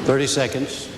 30 seconds.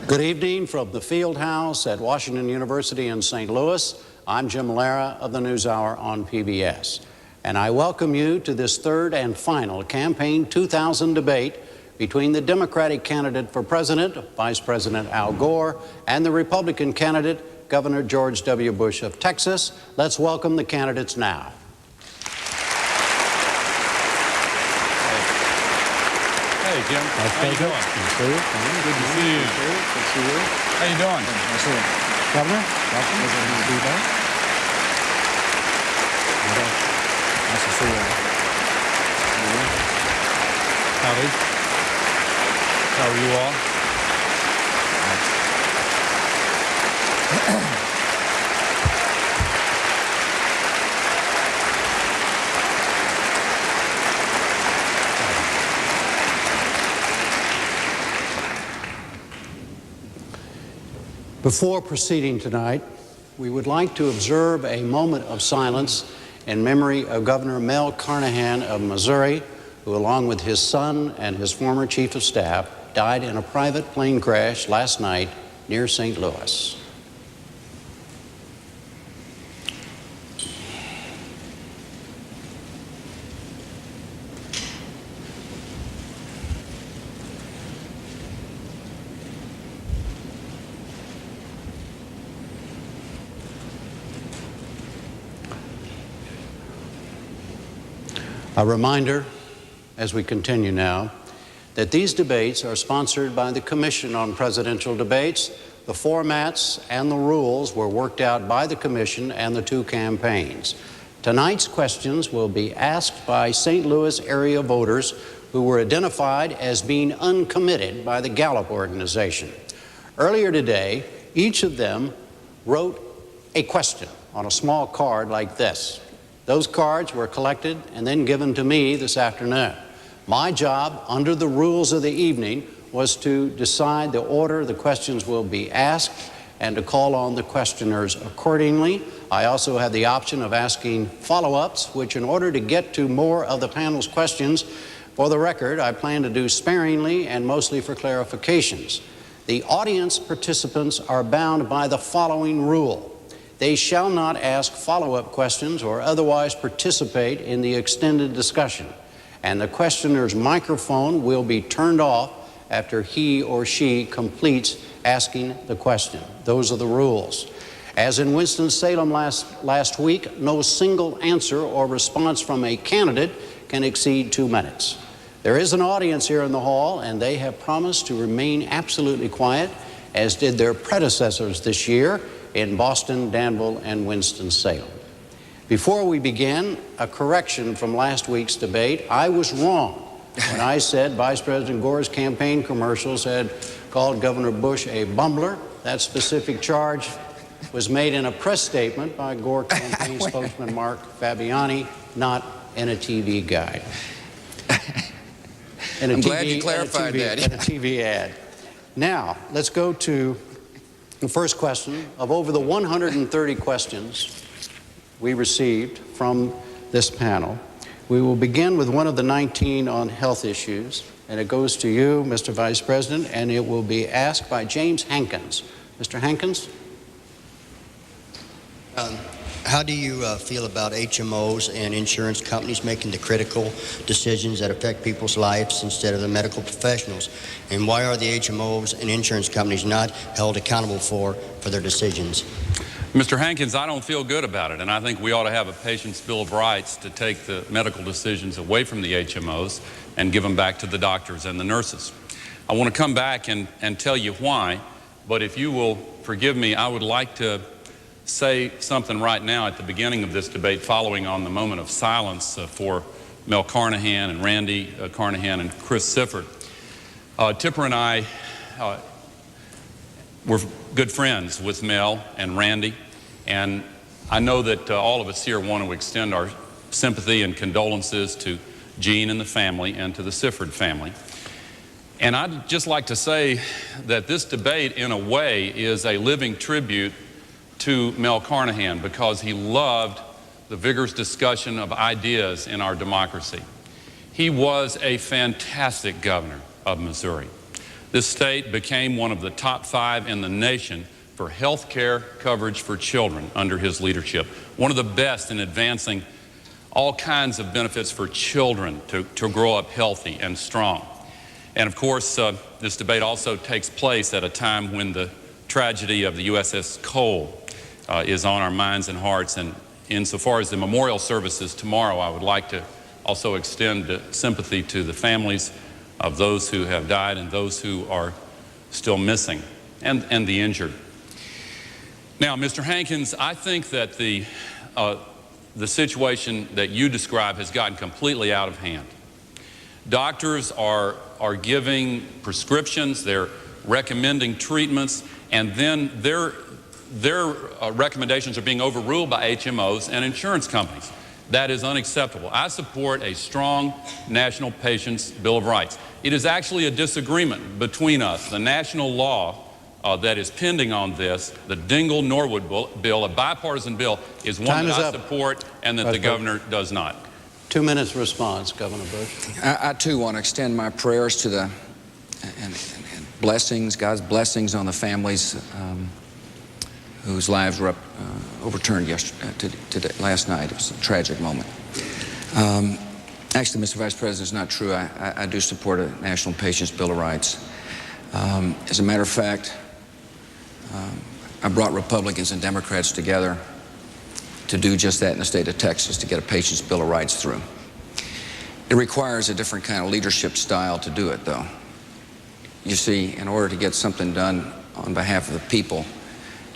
Good evening from the field house at Washington University in St. Louis. I'm Jim Lara of the NewsHour on PBS. And I welcome you to this third and final Campaign 2000 debate between the Democratic candidate for president, Vice President Al Gore, and the Republican candidate, Governor George W. Bush of Texas. Let's welcome the candidates now. Hey, Jim. How you doing? Good to see you. Good to see you. Good to see you. How you doing? Nice to see you. Governor, welcome. Nice to be back. Nice to see you. Howdy. How are you all? Before proceeding tonight, we would like to observe a moment of silence in memory of Governor Mel Carnahan of Missouri, who, along with his son and his former chief of staff, died in a private plane crash last night near St. Louis. A reminder, as we continue now, that these debates are sponsored by the Commission on Presidential Debates. The formats and the rules were worked out by the Commission and the two campaigns. Tonight's questions will be asked by St. Louis area voters who were identified as being uncommitted by the Gallup organization. Earlier today, each of them wrote a question on a small card like this. Those cards were collected and then given to me this afternoon. My job, under the rules of the evening, was to decide the order the questions will be asked and to call on the questioners accordingly. I also have the option of asking follow-ups, which, in order to get to more of the panel's questions, for the record, I plan to do sparingly and mostly for clarifications. The audience participants are bound by the following rule. They shall not ask follow-up questions or otherwise participate in the extended discussion, and the questioner's microphone will be turned off after he or she completes asking the question. Those are the rules. As in Winston-Salem last week, no single answer or response from a candidate can exceed 2 minutes. There is an audience here in the hall, and they have promised to remain absolutely quiet, as did their predecessors this year in Boston, Danville, and Winston-Salem. Before we begin, a correction from last week's debate. I was wrong when I said Vice President Gore's campaign commercials had called Governor Bush a bumbler. That specific charge was made in a press statement by Gore campaign spokesman Mark Fabiani, not in a TV guide. I'm glad you clarified that. In a TV ad. Now, let's go to the first question. Of over the 130 questions we received from this panel, we will begin with one of the 19 on health issues, and it goes to you, Mr. Vice President, and it will be asked by James Hankins. Mr. Hankins? How do you feel about HMOs and insurance companies making the critical decisions that affect people's lives instead of the medical professionals? And why are the HMOs and insurance companies not held accountable for their decisions? Mr. Hankins, I don't feel good about it, and I think we ought to have a patient's bill of rights to take the medical decisions away from the HMOs and give them back to the doctors and the nurses. I want to come back and tell you why, but if you will forgive me, I would like to say something right now at the beginning of this debate, following on the moment of silence for Mel Carnahan and Randy Carnahan and Chris Sifford. Tipper and I were good friends with Mel and Randy, and I know that all of us here want to extend our sympathy and condolences to Jean and the family and to the Sifford family. And I'd just like to say that this debate, in a way, is a living tribute to Mel Carnahan, because he loved the vigorous discussion of ideas in our democracy. He was a fantastic governor of Missouri. This state became one of the top 5 in the nation for health care coverage for children under his leadership. One of the best in advancing all kinds of benefits for children to grow up healthy and strong. And of course, this debate also takes place at a time when the tragedy of the USS Cole is on our minds and hearts. And insofar as the memorial services tomorrow, I would like to also extend sympathy to the families of those who have died and those who are still missing, and the injured. Now, Mr. Hankins, I think that the situation that you describe has gotten completely out of hand. Doctors are giving prescriptions, they're recommending treatments, and then their recommendations are being overruled by HMOs and insurance companies. That is unacceptable. I support a strong National Patients' Bill of Rights. It is actually a disagreement between us. The national law that is pending on this, the Dingell-Norwood bill, a bipartisan bill, is one that I support and that the governor does not. 2 minutes response, Governor Bush. I too want to extend my prayers to the and blessings, God's blessings on the families whose lives were overturned last night. It was a tragic moment. Actually, Mr. Vice President, it's not true. I do support a National Patients' Bill of Rights. As a matter of fact, I brought Republicans and Democrats together to do just that in the state of Texas, to get a Patients' Bill of Rights through. It requires a different kind of leadership style to do it, though. You see, in order to get something done on behalf of the people,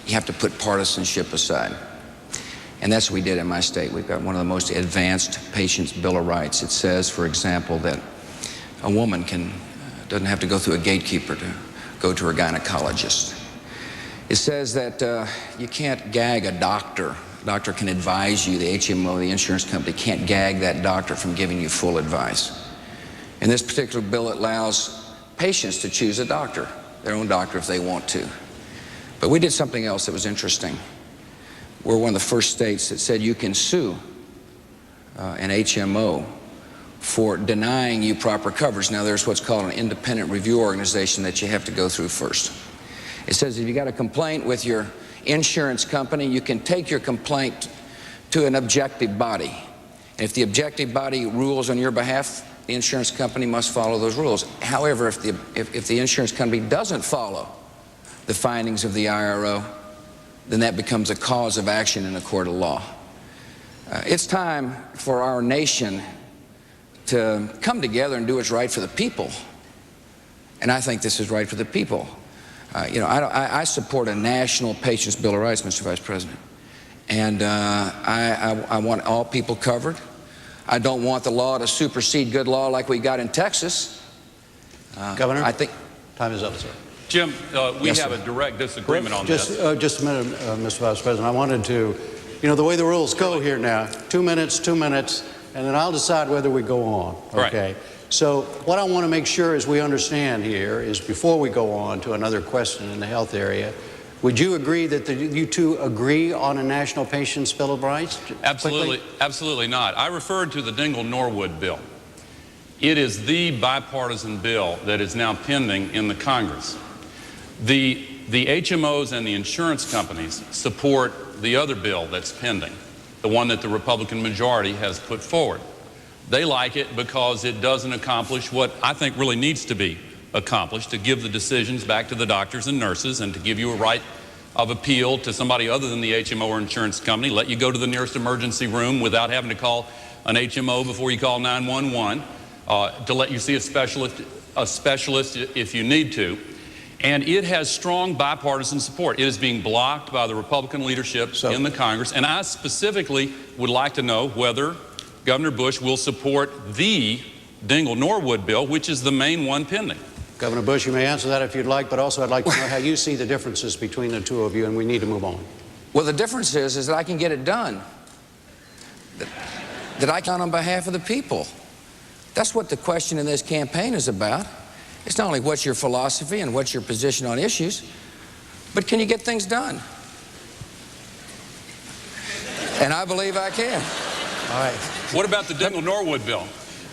you have to put partisanship aside. And that's what we did in my state. We've got one of the most advanced Patients' Bill of Rights. It says, for example, that a woman doesn't have to go through a gatekeeper to go to her gynecologist. It says that you can't gag a doctor. A doctor can advise you. The HMO, the insurance company, can't gag that doctor from giving you full advice. In this particular bill, it allows patients to choose a doctor, their own doctor if they want to. But we did something else that was interesting. We're one of the first states that said you can sue an HMO for denying you proper coverage. Now, there's what's called an independent review organization that you have to go through first. It says if you got a complaint with your insurance company, you can take your complaint to an objective body. And if the objective body rules on your behalf, the insurance company must follow those rules. However, if the insurance company doesn't follow the findings of the IRO, then that becomes a cause of action in a court of law. It's time for our nation to come together and do what's right for the people. And I think this is right for the people. I support a National Patients' Bill of Rights, Mr. Vice President. And I want all people covered. I don't want the law to supersede good law like we got in Texas. Governor, I think time is up, sir. Jim, we Yes, have sir. a direct disagreement on this. Just a minute, Mr. Vice President. I wanted to, the way the rules go here now, 2 minutes, 2 minutes, and then I'll decide whether we go on. Okay. Right. So what I want to make sure is we understand here is before we go on to another question in the health area, would you agree that you two agree on a National Patients' Bill of Rights? Absolutely, absolutely not. I referred to the Dingell-Norwood bill. It is the bipartisan bill that is now pending in the Congress. The HMOs and the insurance companies support the other bill that's pending, the one that the Republican majority has put forward. They like it because it doesn't accomplish what I think really needs to be accomplished, to give the decisions back to the doctors and nurses and to give you a right of appeal to somebody other than the HMO or insurance company, let you go to the nearest emergency room without having to call an HMO before you call 911, to let you see a specialist if you need to. And it has strong bipartisan support. It is being blocked by the Republican leadership in the Congress. And I specifically would like to know whether Governor Bush will support the Dingell-Norwood bill, which is the main one pending. Governor Bush, you may answer that if you'd like, but also I'd like to know how you see the differences between the two of you, and we need to move on. Well, the difference is that I can get it done, that I can on behalf of the people. That's what the question in this campaign is about. It's not only what's your philosophy and what's your position on issues, but can you get things done? And I believe I can. All right. What about the Dingell-Norwood bill?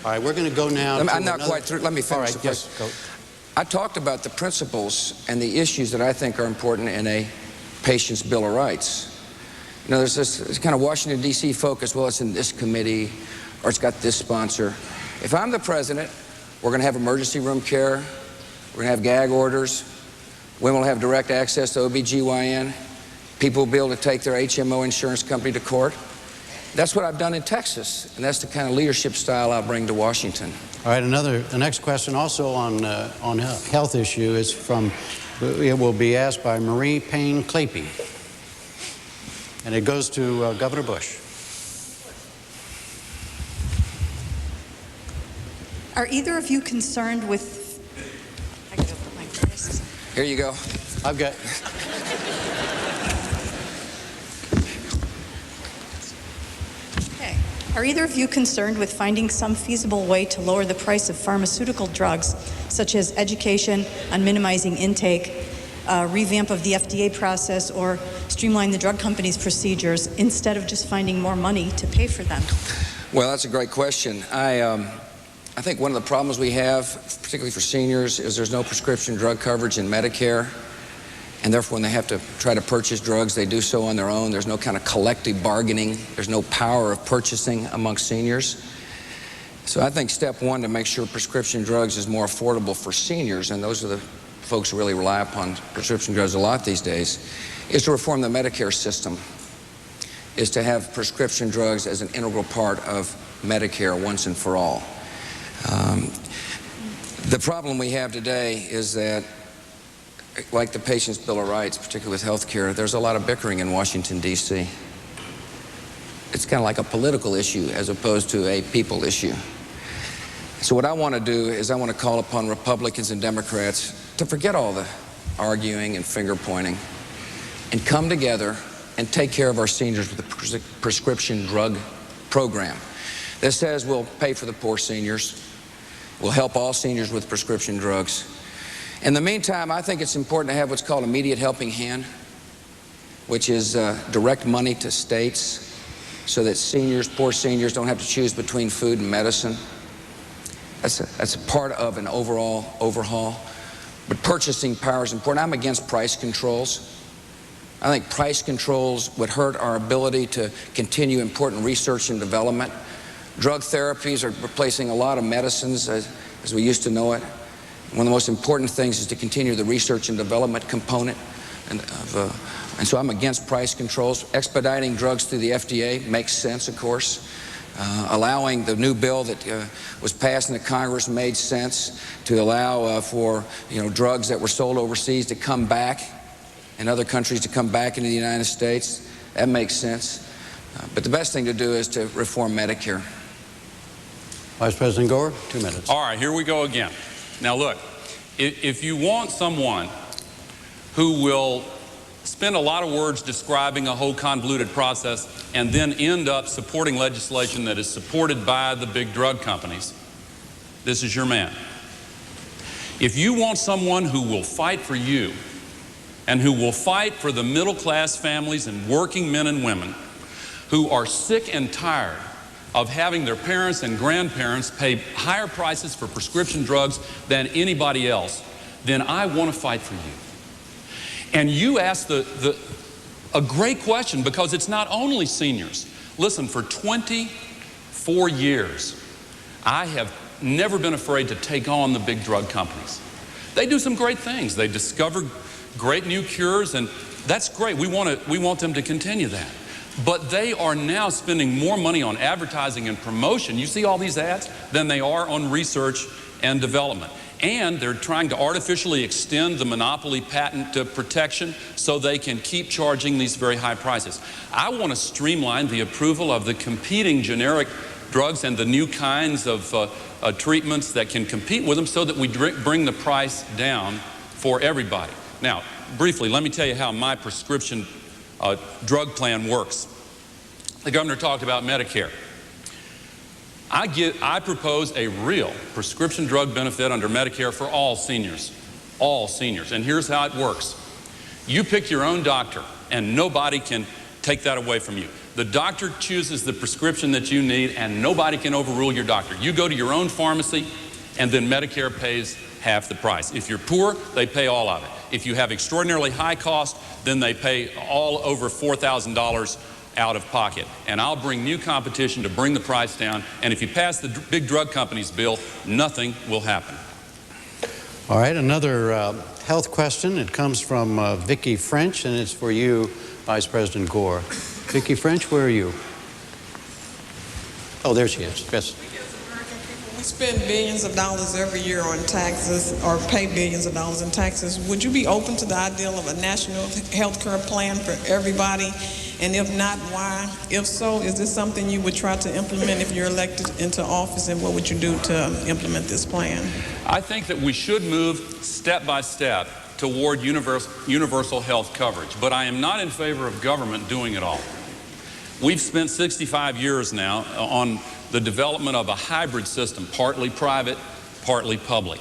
All right, we're going to go now to I'm not quite through. Let me finish. All right, the yes, question. go. I talked about the principles and the issues that I think are important in a patient's Bill of Rights. You know, there's this kind of Washington, D.C. focus. Well, it's in this committee, or it's got this sponsor. If I'm the president, we're going to have emergency room care. We're going to have gag orders. Women will have direct access to OBGYN. People will be able to take their HMO insurance company to court. That's what I've done in Texas, and that's the kind of leadership style I'll bring to Washington. All right, the next question also on health issue is from, it will be asked by Marie Payne Clapey, and it goes to Governor Bush. Are either of you concerned with... I gotta put my glasses on. Here you go. I've got... Okay. Are either of you concerned with finding some feasible way to lower the price of pharmaceutical drugs, such as education on minimizing intake, revamp of the FDA process, or streamline the drug companies' procedures instead of just finding more money to pay for them? Well, that's a great question. I think one of the problems we have, particularly for seniors, is there's no prescription drug coverage in Medicare, and therefore when they have to try to purchase drugs, they do so on their own. There's no kind of collective bargaining. There's no power of purchasing amongst seniors. So I think step one to make sure prescription drugs is more affordable for seniors, and those are the folks who really rely upon prescription drugs a lot these days, is to reform the Medicare system, is to have prescription drugs as an integral part of Medicare once and for all. The problem we have today is that, like the Patient's Bill of Rights, particularly with health care, there's a lot of bickering in Washington, D.C. It's kind of like a political issue as opposed to a people issue. So what I want to do is I want to call upon Republicans and Democrats to forget all the arguing and finger pointing and come together and take care of our seniors with a prescription drug program that says we'll pay for the poor seniors, we'll help all seniors with prescription drugs. In the meantime, I think it's important to have what's called immediate helping hand, which is direct money to states so that seniors, poor seniors, don't have to choose between food and medicine. That's a part of an overall overhaul. But purchasing power is important. I'm against price controls. I think price controls would hurt our ability to continue important research and development. Drug therapies are replacing a lot of medicines as we used to know it. One of the most important things is to continue the research and development component. And so I'm against price controls. Expediting drugs through the FDA makes sense, of course. Allowing the new bill that was passed in the Congress made sense to allow for drugs that were sold overseas to come back and other countries to come back into the United States. That makes sense. But the best thing to do is to reform Medicare. Vice President Gore, 2 minutes. All right, here we go again. Now look, if you want someone who will spend a lot of words describing a whole convoluted process and then end up supporting legislation that is supported by the big drug companies, this is your man. If you want someone who will fight for you and who will fight for the middle-class families and working men and women who are sick and tired of having their parents and grandparents pay higher prices for prescription drugs than anybody else, then I want to fight for you. And you asked a great question, because it's not only seniors. Listen, for 24 years, I have never been afraid to take on the big drug companies. They do some great things. They discover great new cures, and that's great. We want them to continue that. But they are now spending more money on advertising and promotion, you see all these ads, than they are on research and development. And they're trying to artificially extend the monopoly patent protection so they can keep charging these very high prices. I want to streamline the approval of the competing generic drugs and the new kinds of treatments that can compete with them so that we bring the price down for everybody. Now, briefly, let me tell you how my prescription drug plan works. The governor talked about Medicare. I propose a real prescription drug benefit under Medicare for all seniors. All seniors. And here's how it works. You pick your own doctor, and nobody can take that away from you. The doctor chooses the prescription that you need, and nobody can overrule your doctor. You go to your own pharmacy, and then Medicare pays half the price. If you're poor, they pay all of it. If you have extraordinarily high cost, then they pay all over $4,000 out of pocket. And I'll bring new competition to bring the price down. And if you pass the big drug companies' bill, nothing will happen. All right, another health question. It comes from Vicki French, and it's for you, Vice President Gore. Vicki French, where are you? Oh, there she is. Yes. We spend billions of dollars every year on taxes, or pay billions of dollars in taxes. Would you be open to the idea of a national health care plan for everybody? And if not, why? If so, is this something you would try to implement if you're elected into office, and what would you do to implement this plan? I think that we should move step by step toward universal health coverage, but I am not in favor of government doing it all. We've spent 65 years now on the development of a hybrid system, partly private, partly public.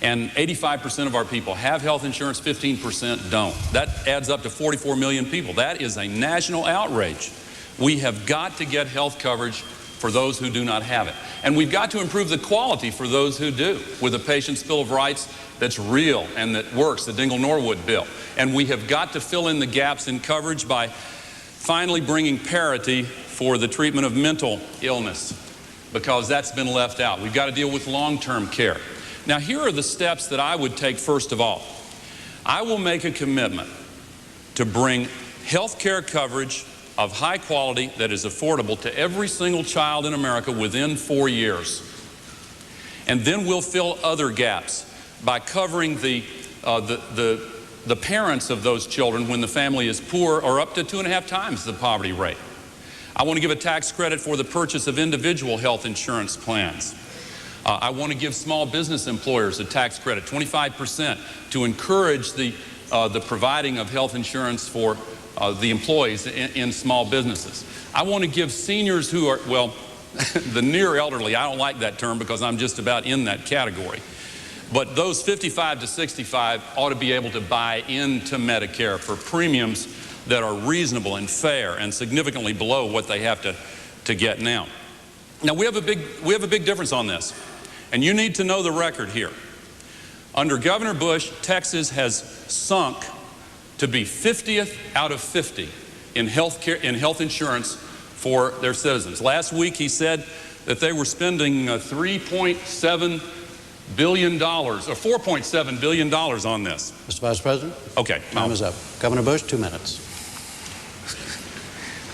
And 85% of our people have health insurance, 15% don't. That adds up to 44 million people. That is a national outrage. We have got to get health coverage for those who do not have it. And we've got to improve the quality for those who do, with a Patient's Bill of Rights that's real and that works, the Dingell-Norwood bill. And we have got to fill in the gaps in coverage by finally bringing parity for the treatment of mental illness, because that's been left out. We've got to deal with long-term care. Now, here are the steps that I would take first of all. I will make a commitment to bring health care coverage of high quality that is affordable to every single child in America within 4 years. And then we'll fill other gaps by covering the parents of those children when the family is poor, or up to 2.5 times the poverty rate. I want to give a tax credit for the purchase of individual health insurance plans. I want to give small business employers a tax credit, 25%, to encourage the providing of health insurance for the employees in small businesses. I want to give seniors who are, well, the near elderly, I don't like that term because I'm just about in that category. But those 55 to 65 ought to be able to buy into Medicare for premiums that are reasonable and fair and significantly below what they have to get now. Now, we have a big difference on this, and you need to know the record here. Under Governor Bush, Texas has sunk to be 50th out of 50 in health insurance for their citizens. Last week, he said that they were spending $3.7 billion, or $4.7 billion on this. Mr. Vice President? Okay. Time is up. Governor Bush, 2 minutes.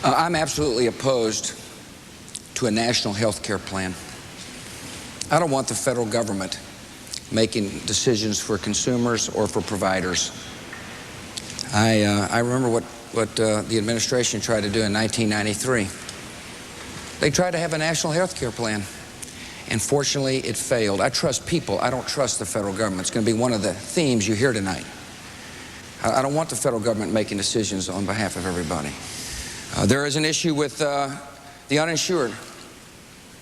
I'm absolutely opposed to a national health care plan. I don't want the federal government making decisions for consumers or for providers. I remember what the administration tried to do in 1993. They tried to have a national health care plan, and fortunately it failed. I trust people. I don't trust the federal government. It's going to be one of the themes you hear tonight. I don't want the federal government making decisions on behalf of everybody. There is an issue with the uninsured.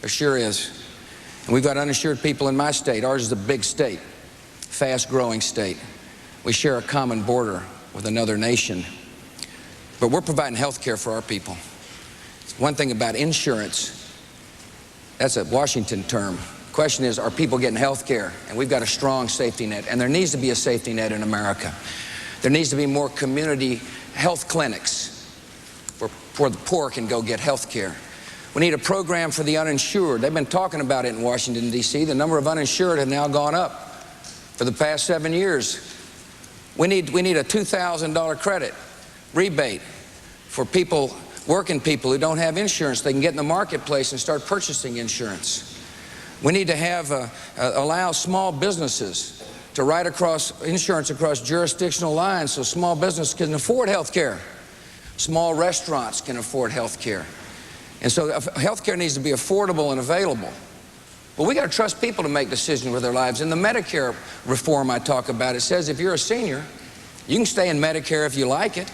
There sure is. And we've got uninsured people in my state. Ours is a big state, fast-growing state. We share a common border with another nation. But we're providing health care for our people. One thing about insurance, that's a Washington term. The question is, are people getting health care? And we've got a strong safety net, and there needs to be a safety net in America. There needs to be more community health clinics where the poor can go get health care. We need a program for the uninsured. They've been talking about it in Washington, D.C. The number of uninsured have now gone up for the past 7 years. We need a $2,000 credit rebate for people, working people who don't have insurance. They can get in the marketplace and start purchasing insurance. We need to have allow small businesses to write insurance across jurisdictional lines so small business can afford health care. Small restaurants can afford health care. And so health care needs to be affordable and available. But we got to trust people to make decisions with their lives. In the Medicare reform I talk about, it says if you're a senior, you can stay in Medicare if you like it,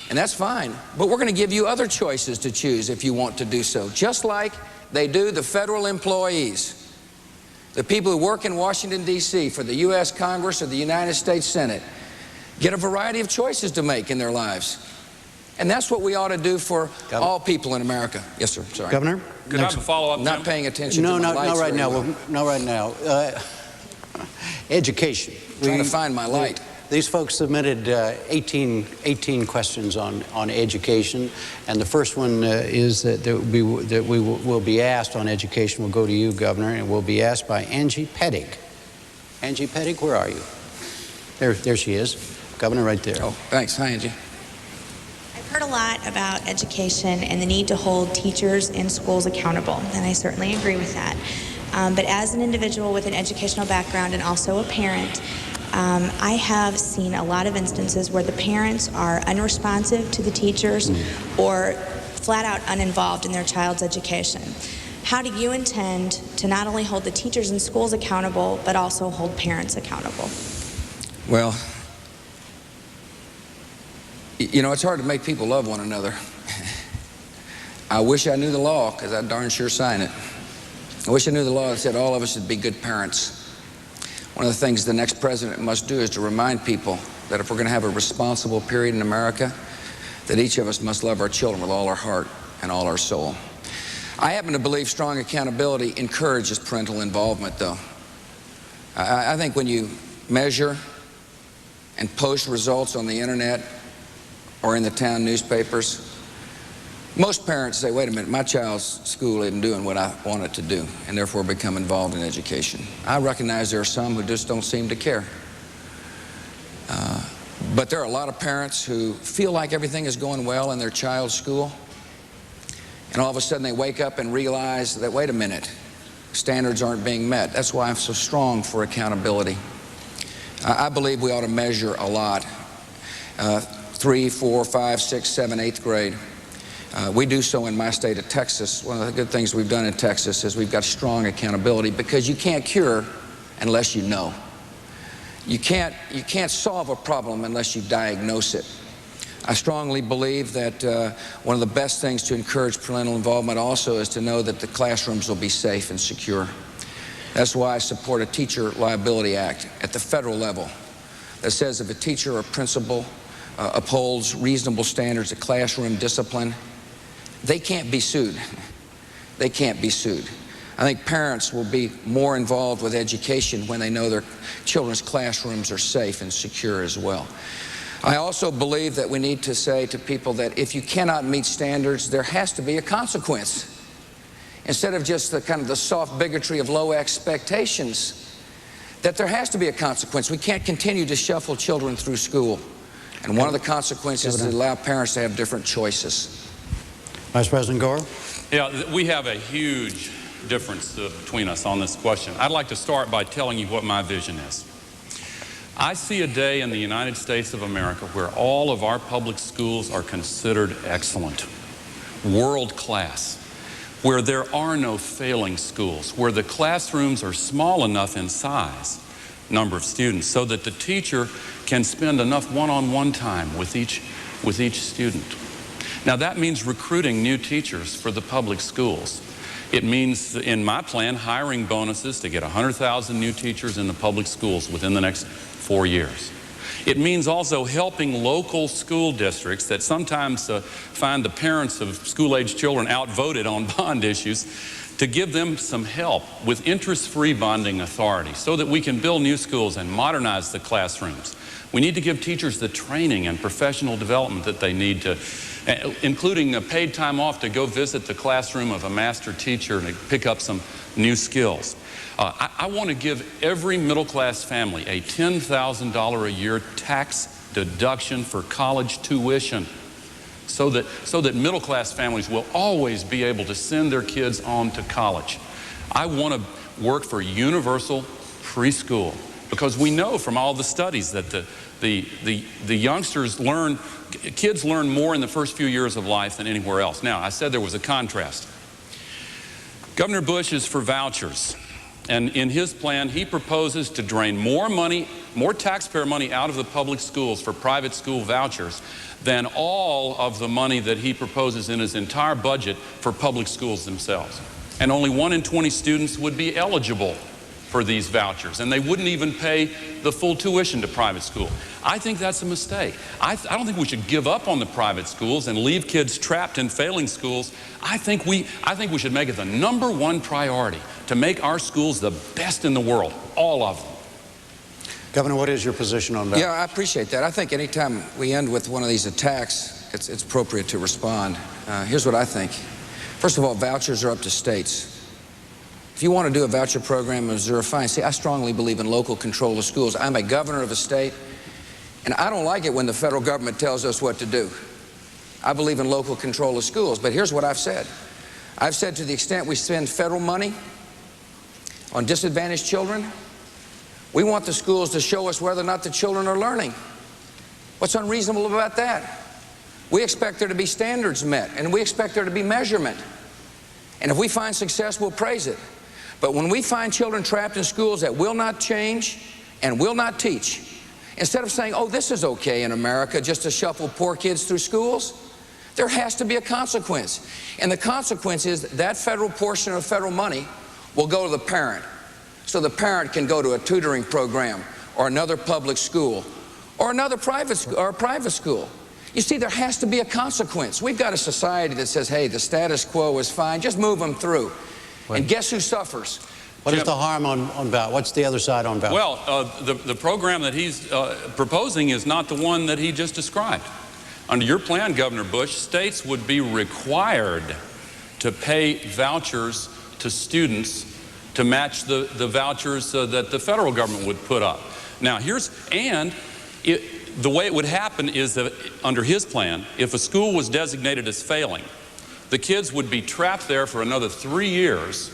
and that's fine. But we're going to give you other choices to choose if you want to do so, just like they do the federal employees. The people who work in Washington, D.C. for the U.S. Congress or the United States Senate get a variety of choices to make in their lives. And that's what we ought to do for all people in America. Yes, sir. Sorry. Governor? Could I have a follow-up? Not paying attention No, to my lights not right very now. well. Not right now. Education. Trying to find my light. These folks submitted 18 questions on education, and the first one is that we will be asked on education. Will go to you, Governor, and will be asked by Angie Pettig. Angie Pettig, where are you? There she is. Governor, right there. Oh, thanks. Hi, Angie. I've heard a lot about education and the need to hold teachers in schools accountable, and I certainly agree with that. But as an individual with an educational background and also a parent, I have seen a lot of instances where the parents are unresponsive to the teachers or flat out uninvolved in their child's education. How do you intend to not only hold the teachers in schools accountable, but also hold parents accountable? Well, you know, it's hard to make people love one another. I wish I knew the law, because I'd darn sure sign it. I wish I knew the law that said all of us should be good parents. One of the things the next president must do is to remind people that if we're going to have a responsible period in America, that each of us must love our children with all our heart and all our soul. I happen to believe strong accountability encourages parental involvement, though. I think when you measure and post results on the internet or in the town newspapers, most parents say, wait a minute, my child's school isn't doing what I want it to do, and therefore become involved in education. I recognize there are some who just don't seem to care. But there are a lot of parents who feel like everything is going well in their child's school, and all of a sudden they wake up and realize that, wait a minute, standards aren't being met. That's why I'm so strong for accountability. I believe we ought to measure a lot. 3, 4, 5, 6, 7, 8th grade. We do so in my state of Texas. One of the good things we've done in Texas is we've got strong accountability, because you can't cure unless you know. You can't solve a problem unless you diagnose it. I strongly believe that one of the best things to encourage parental involvement also is to know that the classrooms will be safe and secure. That's why I support a Teacher Liability Act at the federal level that says if a teacher or principal upholds reasonable standards of classroom discipline, they can't be sued. They can't be sued. I think parents will be more involved with education when they know their children's classrooms are safe and secure as well. I also believe that we need to say to people that if you cannot meet standards, there has to be a consequence. Instead of just the kind of the soft bigotry of low expectations, that there has to be a consequence. We can't continue to shuffle children through school. And one of the consequences is to allow parents to have different choices. Vice President Gore? Yeah, we have a huge difference between us on this question. I'd like to start by telling you what my vision is. I see a day in the United States of America where all of our public schools are considered excellent, world class, where there are no failing schools, where the classrooms are small enough in size, number of students, so that the teacher can spend enough one-on-one time with each student. Now that means recruiting new teachers for the public schools. It means, in my plan, hiring bonuses to get 100,000 new teachers in the public schools within the next 4 years. It means also helping local school districts that sometimes find the parents of school-age children outvoted on bond issues, to give them some help with interest-free bonding authority so that we can build new schools and modernize the classrooms. We need to give teachers the training and professional development that they need to, including a paid time off to go visit the classroom of a master teacher and pick up some new skills. I want to give every middle-class family a $10,000 a year tax deduction for college tuition, so that middle-class families will always be able to send their kids on to college. I want to work for universal preschool because we know from all the studies that the youngsters learn, kids learn more in the first few years of life than anywhere else. Now, I said there was a contrast. Governor Bush is for vouchers, and in his plan, he proposes to drain more money, more taxpayer money out of the public schools for private school vouchers than all of the money that he proposes in his entire budget for public schools themselves. And only 1 in 20 students would be eligible for these vouchers, and they wouldn't even pay the full tuition to private school. I think that's a mistake. I don't think we should give up on the private schools and leave kids trapped in failing schools. I think we should make it the #1 priority to make our schools the best in the world, all of them. Governor, what is your position on that? Yeah, I appreciate that. I think anytime we end with one of these attacks, it's appropriate to respond. Here's what I think. First of all, vouchers are up to states. If you want to do a voucher program in Missouri, fine. See, I strongly believe in local control of schools. I'm a governor of a state, and I don't like it when the federal government tells us what to do. I believe in local control of schools, but here's what I've said. I've said to the extent we spend federal money on disadvantaged children, we want the schools to show us whether or not the children are learning. What's unreasonable about that? We expect there to be standards met, and we expect there to be measurement. And if we find success, we'll praise it. But when we find children trapped in schools that will not change and will not teach, instead of saying, oh, this is okay in America just to shuffle poor kids through schools, there has to be a consequence. And the consequence is that federal portion of federal money will go to the parent. So the parent can go to a tutoring program or another public school or another private school. You see, there has to be a consequence. We've got a society that says, hey, the status quo is fine, just move them through. And guess who suffers? What is the harm on voucher? What's the other side on voucher? Well, the program that he's proposing is not the one that he just described. Under your plan, Governor Bush, states would be required to pay vouchers to students to match the vouchers that the federal government would put up. Now, the way it would happen is that under his plan, if a school was designated as failing, the kids would be trapped there for another 3 years,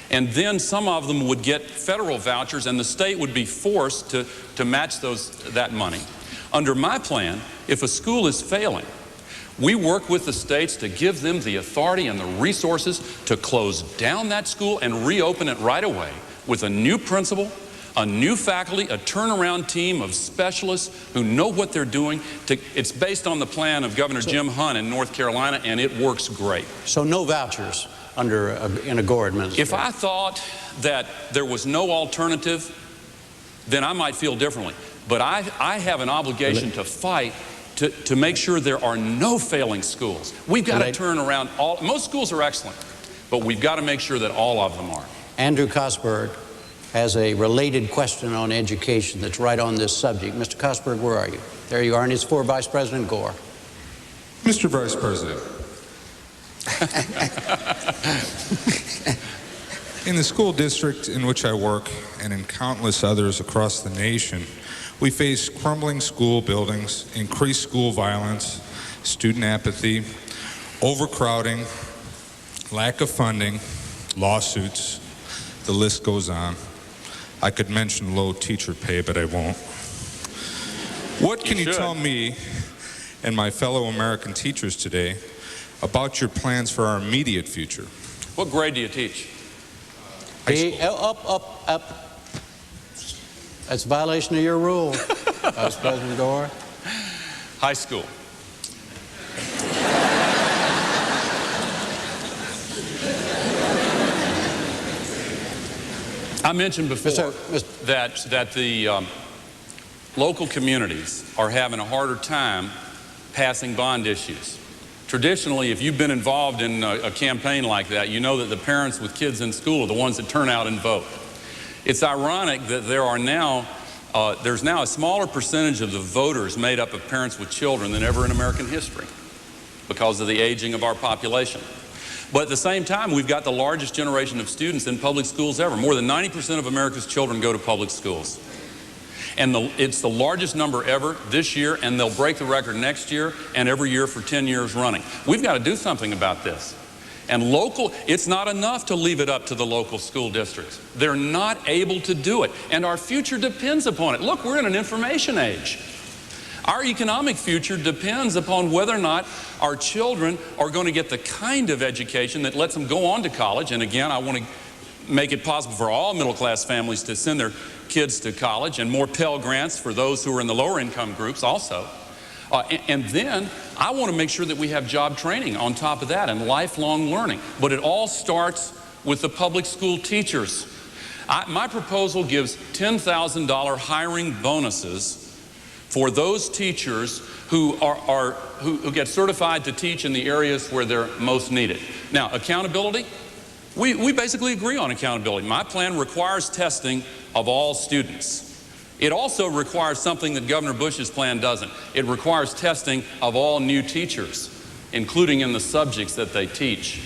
and then some of them would get federal vouchers, and the state would be forced to match that money. Under my plan, if a school is failing, we work with the states to give them the authority and the resources to close down that school and reopen it right away with a new principal, a new faculty, a turnaround team of specialists who know what they're doing. It's based on the plan of Governor Jim Hunt in North Carolina, and it works great. So no vouchers in a Gore administration? If I thought that there was no alternative, then I might feel differently. But I have an obligation to fight to make sure there are no failing schools. We've got to turn around most schools are excellent, but we've got to make sure that all of them are. Andrew Cosberg has a related question on education that's right on this subject. Mr. Cosberg, where are you? There you are, and it's for Vice President Gore. Mr. Vice President, in the school district in which I work and in countless others across the nation, we face crumbling school buildings, increased school violence, student apathy, overcrowding, lack of funding, lawsuits. The list goes on. I could mention low teacher pay, but I won't. What can you tell me and my fellow American teachers today about your plans for our immediate future? What grade do you teach? Up. That's a violation of your rule, Vice President Gore. High school. I mentioned before that the local communities are having a harder time passing bond issues. Traditionally, if you've been involved in a campaign like that, you know that the parents with kids in school are the ones that turn out and vote. It's ironic that there's now a smaller percentage of the voters made up of parents with children than ever in American history because of the aging of our population. But at the same time, we've got the largest generation of students in public schools ever. More than 90% of America's children go to public schools. And it's the largest number ever this year, and they'll break the record next year and every year for 10 years running. We've got to do something about this. And it's not enough to leave it up to the local school districts. They're not able to do it. And our future depends upon it. Look, we're in an information age. Our economic future depends upon whether or not our children are going to get the kind of education that lets them go on to college. And again, I want to make it possible for all middle-class families to send their kids to college, and more Pell Grants for those who are in the lower income groups also. And then I want to make sure that we have job training on top of that and lifelong learning. But it all starts with the public school teachers. My proposal gives $10,000 hiring bonuses for those teachers who get certified to teach in the areas where they're most needed. Now, accountability, we basically agree on accountability. My plan requires testing of all students. It also requires something that Governor Bush's plan doesn't. It requires testing of all new teachers, including in the subjects that they teach.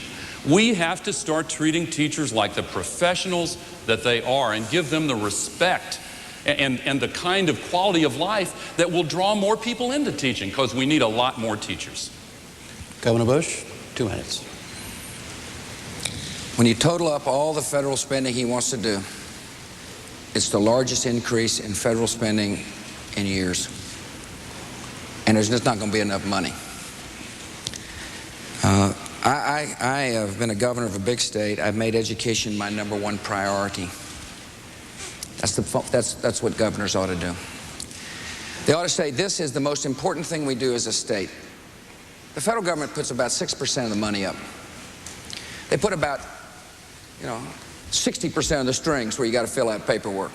We have to start treating teachers like the professionals that they are and give them the respect and the kind of quality of life that will draw more people into teaching, because we need a lot more teachers. Governor Bush, 2 minutes. When you total up all the federal spending he wants to do, it's the largest increase in federal spending in years. And there's just not going to be enough money. I have been a governor of a big state. I've made education my #1 priority. That's what governors ought to do. They ought to say, this is the most important thing we do as a state. The federal government puts about 6% of the money up. They put about, 60% of the strings where you got to fill out paperwork.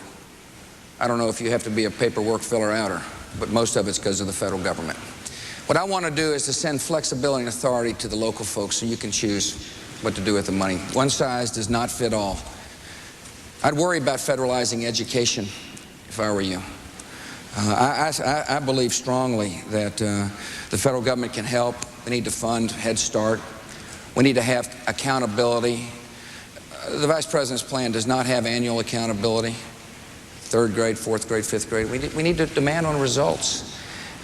I don't know if you have to be a paperwork filler outer, but most of it's because of the federal government. What I want to do is to send flexibility and authority to the local folks so you can choose what to do with the money. One size does not fit all. I'd worry about federalizing education if I were you. I believe strongly that the federal government can help. We need to fund Head Start. We need to have accountability. The Vice President's plan does not have annual accountability. 3rd grade, 4th grade, 5th grade. We need to demand on results.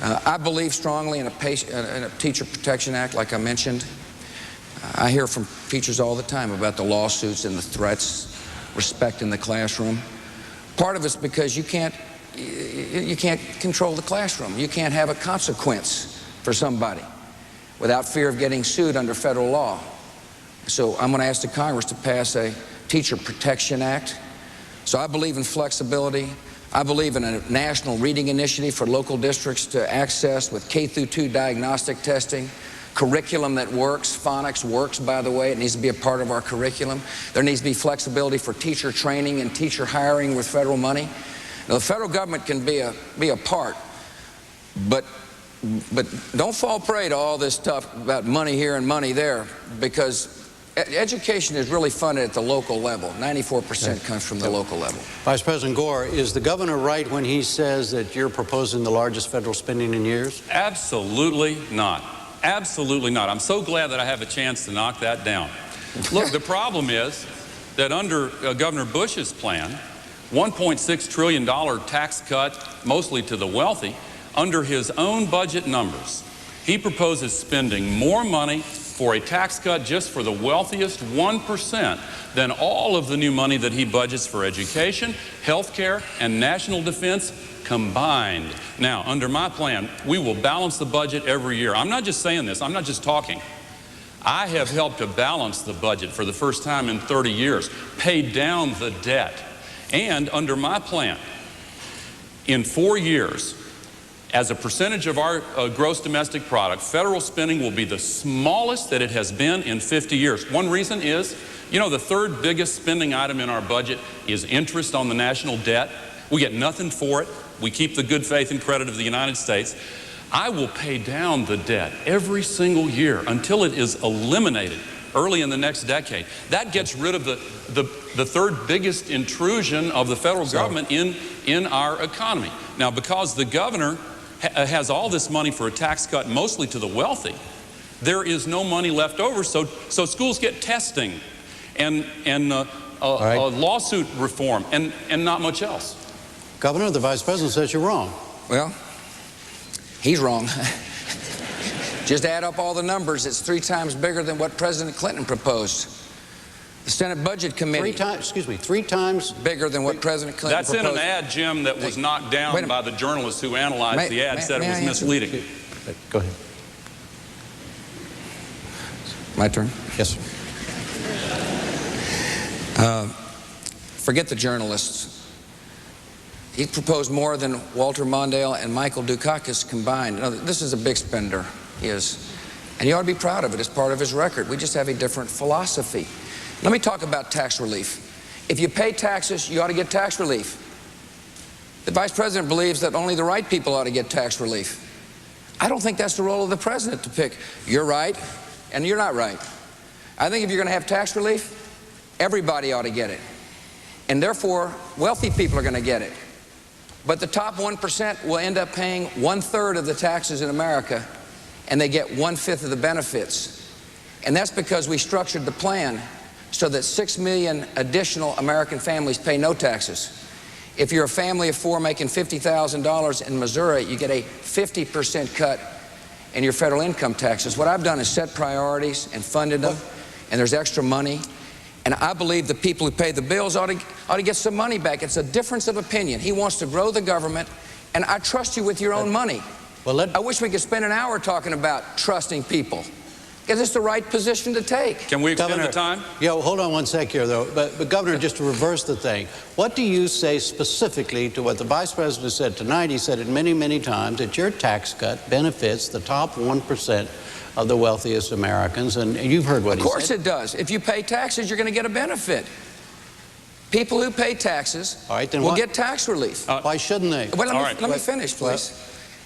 I believe strongly in a Teacher Protection Act, like I mentioned. I hear from teachers all the time about the lawsuits and the threats, respect in the classroom. Part of it's because you can't control the classroom. You can't have a consequence for somebody without fear of getting sued under federal law. So I'm going to ask the Congress to pass a Teacher Protection Act. So I believe in flexibility. I believe in a national reading initiative for local districts to access with K-2 diagnostic testing, curriculum that works. Phonics works, by the way. It needs to be a part of our curriculum. There needs to be flexibility for teacher training and teacher hiring with federal money. Now, the federal government can be a part, but don't fall prey to all this stuff about money here and money there, because education is really funded at the local level. 94% comes from the local level. Vice President Gore, is the governor right when he says that you're proposing the largest federal spending in years? Absolutely not. Absolutely not. I'm so glad that I have a chance to knock that down. Look, the problem is that under Governor Bush's plan, $1.6 trillion tax cut, mostly to the wealthy, under his own budget numbers, he proposes spending more money for a tax cut just for the wealthiest 1% than all of the new money that he budgets for education, health care, and national defense combined. Now, under my plan, we will balance the budget every year. I'm not just saying this, I'm not just talking. I have helped to balance the budget for the first time in 30 years, pay down the debt. And under my plan, in 4 years, as a percentage of our gross domestic product, federal spending will be the smallest that it has been in 50 years. One reason is, the 3rd biggest spending item in our budget is interest on the national debt. We get nothing for it. We keep the good faith and credit of the United States. I will pay down the debt every single year until it is eliminated early in the next decade. That gets rid of the 3rd biggest intrusion of the federal government in our economy. Now, because the governor has all this money for a tax cut mostly to the wealthy, there is no money left over, so schools get testing and lawsuit reform and not much else. Governor, the Vice President says you're wrong. Well, he's wrong. Just add up all the numbers. It's 3 times bigger than what President Clinton proposed. The Senate Budget Committee. 3 times bigger than what President Clinton That's proposed. in an ad, Jim, that was knocked down by the journalists who analyzed the ad, said it was misleading. Go ahead. My turn? Yes, sir. Forget the journalists. He proposed more than Walter Mondale and Michael Dukakis combined. Now, this is a big spender. He is. And you ought to be proud of it as part of his record. We just have a different philosophy. Let me talk about tax relief. If you pay taxes, you ought to get tax relief. The Vice President believes that only the right people ought to get tax relief. I don't think that's the role of the President to pick. You're right, and you're not right. I think if you're going to have tax relief, everybody ought to get it. And therefore, wealthy people are going to get it. But the top 1% will end up paying 1/3 of the taxes in America, and they get 1/5 of the benefits. And that's because we structured the plan so that 6 million additional American families pay no taxes. If you're a family of 4 making $50,000 in Missouri, you get a 50% cut in your federal income taxes. What I've done is set priorities and funded them, and there's extra money. And I believe the people who pay the bills ought to get some money back. It's a difference of opinion. He wants to grow the government, and I trust you with your own money. I wish we could spend an hour talking about trusting people, because it's the right position to take. Can we extend the time? Yeah, well, hold on one sec here, though. But Governor, just to reverse the thing, what do you say specifically to what the Vice President said tonight? He said it many, many times, that your tax cut benefits the top 1% of the wealthiest Americans, and you've heard what he said. Of course it does. If you pay taxes, you're going to get a benefit. People who pay taxes will get tax relief. Why shouldn't they? Well, let me finish, please.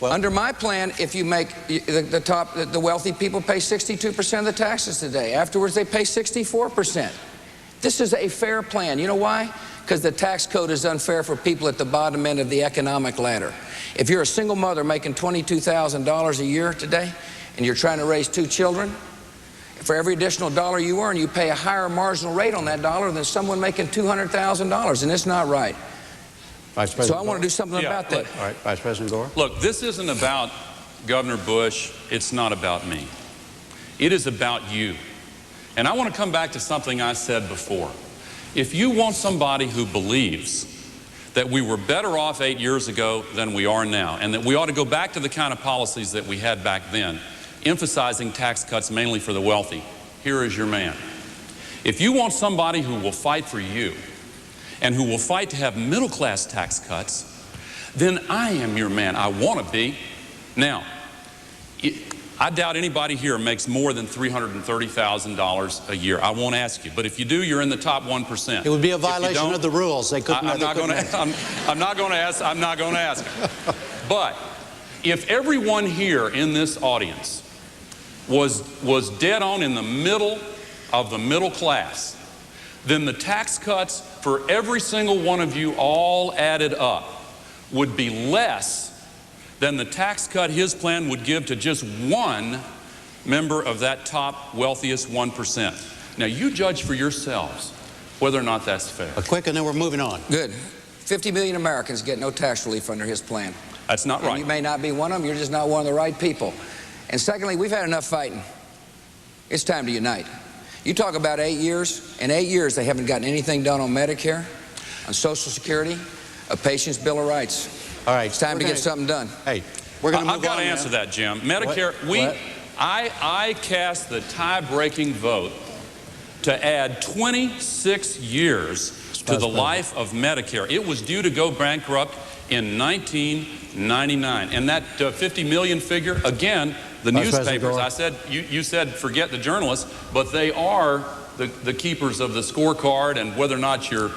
Under my plan, if you make the wealthy people pay 62% of the taxes today. Afterwards, they pay 64%. This is a fair plan. You know why? Because the tax code is unfair for people at the bottom end of the economic ladder. If you're a single mother making $22,000 a year today, and you're trying to raise 2 children, for every additional dollar you earn, you pay a higher marginal rate on that dollar than someone making $200,000, and it's not right. Vice President so I want to do something about that. All right, Vice President Gore. Look, this isn't about Governor Bush. It's not about me. It is about you. And I want to come back to something I said before. If you want somebody who believes that we were better off 8 years ago than we are now, and that we ought to go back to the kind of policies that we had back then, emphasizing tax cuts mainly for the wealthy, here is your man. If you want somebody who will fight for you and who will fight to have middle-class tax cuts, then I am your man. I want to be. Now, I doubt anybody here makes more than $330,000 a year. I won't ask you, but if you do, you're in the top 1%. It would be a violation of the rules. They couldn't. I'm not going to ask. But if everyone here in this audience was dead on in the middle of the middle class, then the tax cuts for every single one of you all added up would be less than the tax cut his plan would give to just one member of that top wealthiest 1%. Now, you judge for yourselves whether or not that's fair. Quick, and then we're moving on. Good. 50 million Americans get no tax relief under his plan. That's not right. You may not be one of them. You're just not one of the right people. And secondly, we've had enough fighting. It's time to unite. You talk about 8 years. In 8 years, they haven't gotten anything done on Medicare, on Social Security, a patient's Bill of Rights. All right. It's time to get something done. Hey, we're going to move on. I've got to answer that, Jim. Medicare, I cast the tie-breaking vote to add 26 years to the life of Medicare. It was due to go bankrupt in 1999. And that 50 million figure, again, the newspapers, I said, you said forget the journalists, but they are the keepers of the scorecard and whether or not you're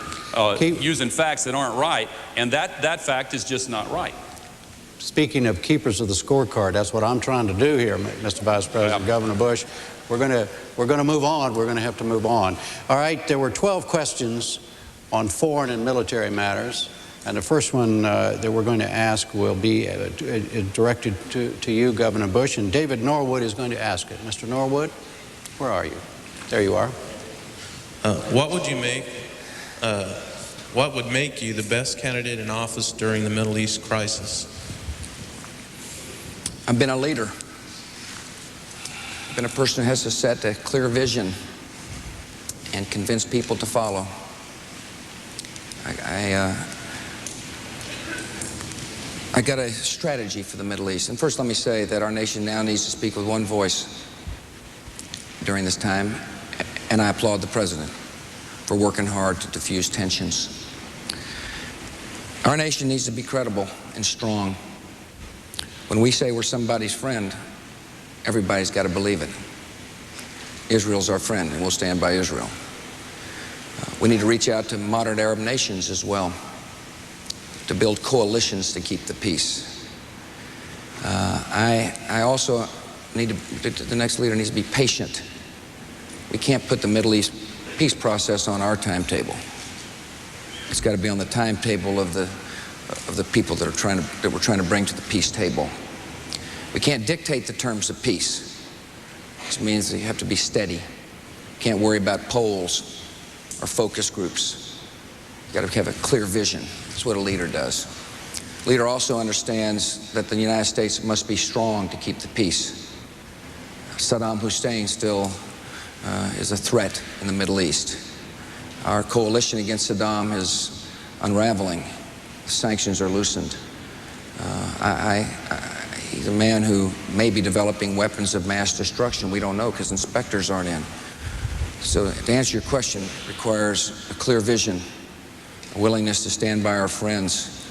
using facts that aren't right, and that fact is just not right. Speaking of keepers of the scorecard, that's what I'm trying to do here, Mr. Vice President, Governor Bush. We're going to move on. We're going to have to move on. All right, there were 12 questions on foreign and military matters, and the first one that we're going to ask will be directed to you, Governor Bush, and David Norwood is going to ask it. Mr. Norwood, where are you? There you are. What would make you the best candidate in office during the Middle East crisis? I've been a leader. been a person who has to set a clear vision and convince people to follow. I got a strategy for the Middle East. And first let me say that our nation now needs to speak with one voice during this time, and I applaud the President for working hard to diffuse tensions. Our nation needs to be credible and strong. When we say we're somebody's friend, everybody's got to believe it. Israel's our friend, and we'll stand by Israel. We need to reach out to moderate Arab nations as well, to build coalitions to keep the peace. I also need to, the next leader needs to be patient. We can't put the Middle East peace process on our timetable. It's got to be on the timetable of the people that we're trying to bring to the peace table. We can't dictate the terms of peace, which means that you have to be steady. You can't worry about polls or focus groups. You've got to have a clear vision. That's what a leader does. A leader also understands that the United States must be strong to keep the peace. Saddam Hussein still is a threat in the Middle East. Our coalition against Saddam is unraveling. The sanctions are loosened. He's a man who may be developing weapons of mass destruction. We don't know because inspectors aren't in. So to answer your question, requires a clear vision, a willingness to stand by our friends,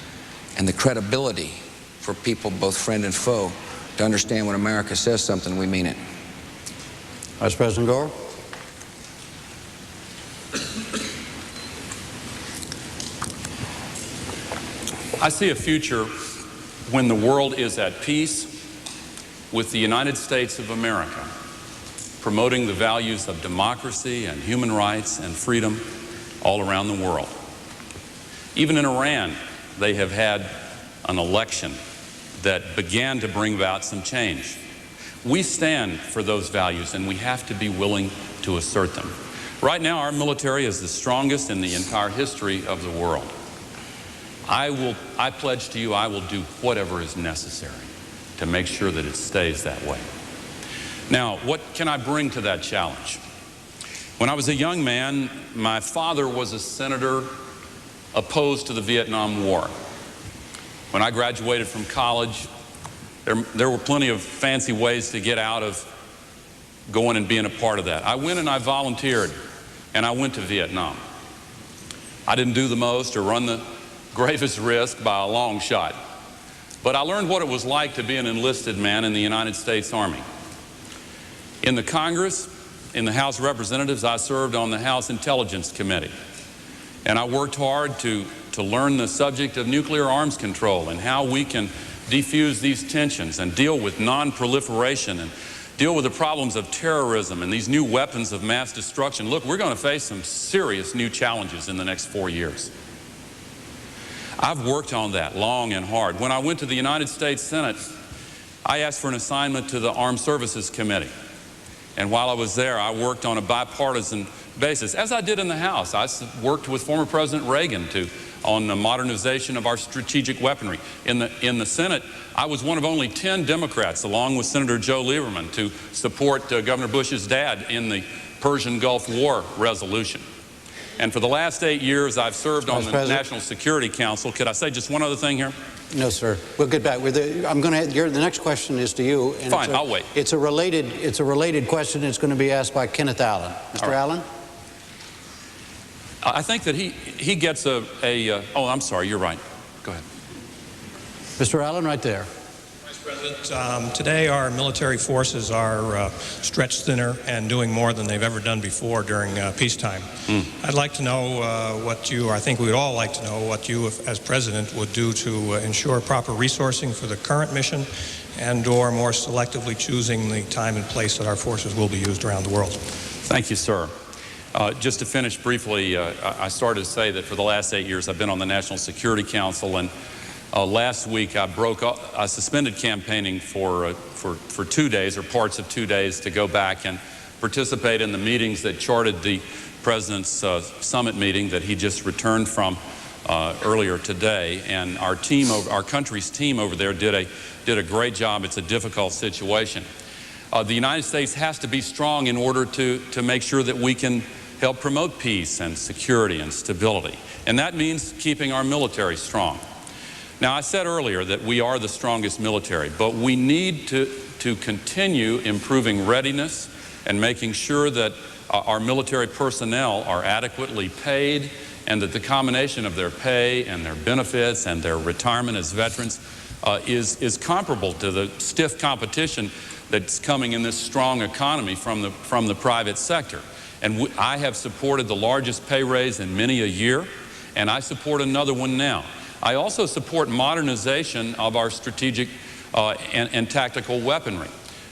and the credibility for people, both friend and foe, to understand when America says something, we mean it. Vice President Gore. I see a future when the world is at peace with the United States of America, promoting the values of democracy and human rights and freedom all around the world. Even in Iran, they have had an election that began to bring about some change. We stand for those values, and we have to be willing to assert them. Right now, our military is the strongest in the entire history of the world. I pledge to you, I will do whatever is necessary to make sure that it stays that way. Now, what can I bring to that challenge? When I was a young man, my father was a senator opposed to the Vietnam War. When I graduated from college, there were plenty of fancy ways to get out of going and being a part of that. I went and I volunteered, and I went to Vietnam. I didn't do the most or run the gravest risk by a long shot, but I learned what it was like to be an enlisted man in the United States Army. In the Congress, in the House of Representatives, I served on the House Intelligence Committee, and I worked hard to learn the subject of nuclear arms control and how we can defuse these tensions and deal with non-proliferation and deal with the problems of terrorism and these new weapons of mass destruction. Look, we're going to face some serious new challenges in the next 4 years. I've worked on that long and hard. When I went to the United States Senate, I asked for an assignment to the Armed Services Committee. And while I was there, I worked on a bipartisan basis, as I did in the House. I worked with former President Reagan on the modernization of our strategic weaponry. In the Senate, I was one of only 10 Democrats, along with Senator Joe Lieberman, to support Governor Bush's dad in the Persian Gulf War resolution. And for the last 8 years, I've served on the National Security Council. Could I say just one other thing here? No, sir. We'll get back. The next question is to you. And fine, I'll wait. It's a related question. It's going to be asked by Kenneth Allen. Mr. Allen? I think that he gets oh, I'm sorry, you're right. Go ahead. Mr. Allen, right there. Vice President, today our military forces are stretched thinner and doing more than they've ever done before during peacetime. I'd like to know I think we'd all like to know what you, as President, would do to ensure proper resourcing for the current mission and/or more selectively choosing the time and place that our forces will be used around the world. Thank you, sir. Just to finish briefly, I started to say that for the last 8 years I've been on the National Security Council, and last week I suspended campaigning for 2 days or parts of 2 days to go back and participate in the meetings that charted the President's summit meeting that he just returned from earlier today. And our country's team over there did a great job. It's a difficult situation. The United States has to be strong in order to make sure that we can help promote peace and security and stability. And that means keeping our military strong. Now, I said earlier that we are the strongest military, but we need to continue improving readiness and making sure that our military personnel are adequately paid, and that the combination of their pay and their benefits and their retirement as veterans is comparable to the stiff competition that's coming in this strong economy from the private sector. And I have supported the largest pay raise in many a year, and I support another one now. I also support modernization of our strategic and tactical weaponry.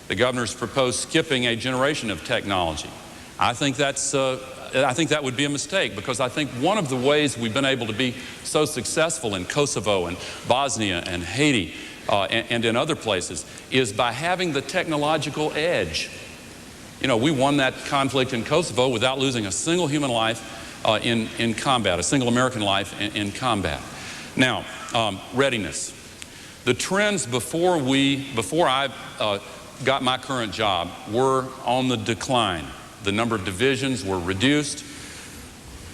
The governor's proposed skipping a generation of technology. I think that would be a mistake, because I think one of the ways we've been able to be so successful in Kosovo and Bosnia and Haiti and in other places is by having the technological edge. You know, we won that conflict in Kosovo without losing a single human life in combat, a single American life in combat. Now, readiness. The trends before I got my current job were on the decline. The number of divisions were reduced.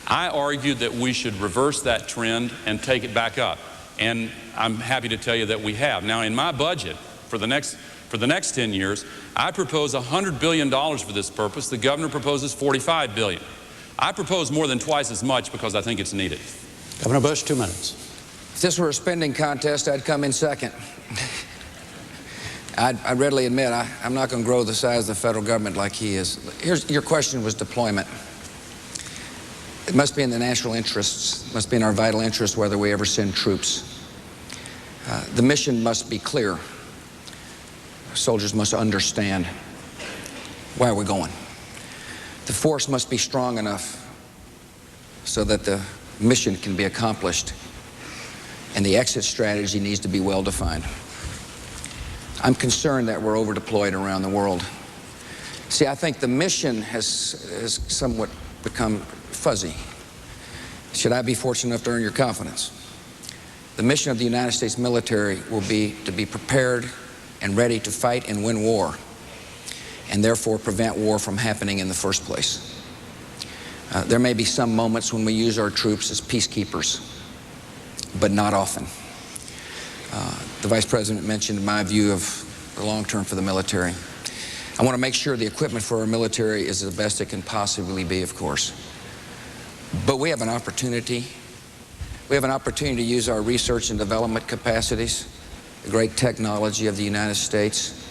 I argued that we should reverse that trend and take it back up. And I'm happy to tell you that we have. Now, in my budget for the next 10 years, I propose $100 billion for this purpose. The governor proposes $45 billion. I propose more than twice as much because I think it's needed. Governor Bush, 2 minutes. If this were a spending contest, I'd come in second. I readily admit I'm not going to grow the size of the federal government like he is. Your question was deployment. It must be in the national interests, must be in our vital interest whether we ever send troops. The mission must be clear. Soldiers must understand why we're going. The force must be strong enough so that the mission can be accomplished, and the exit strategy needs to be well defined. I'm concerned that we're over-deployed around the world. See, I think the mission has somewhat become fuzzy. Should I be fortunate enough to earn your confidence? The mission of the United States military will be to be prepared and ready to fight and win war, and therefore prevent war from happening in the first place. There may be some moments when we use our troops as peacekeepers, but not often. The Vice President mentioned my view of the long term for the military. I want to make sure the equipment for our military is the best it can possibly be, of course. But we have an opportunity. We have an opportunity to use our research and development capacities, the great technology of the United States,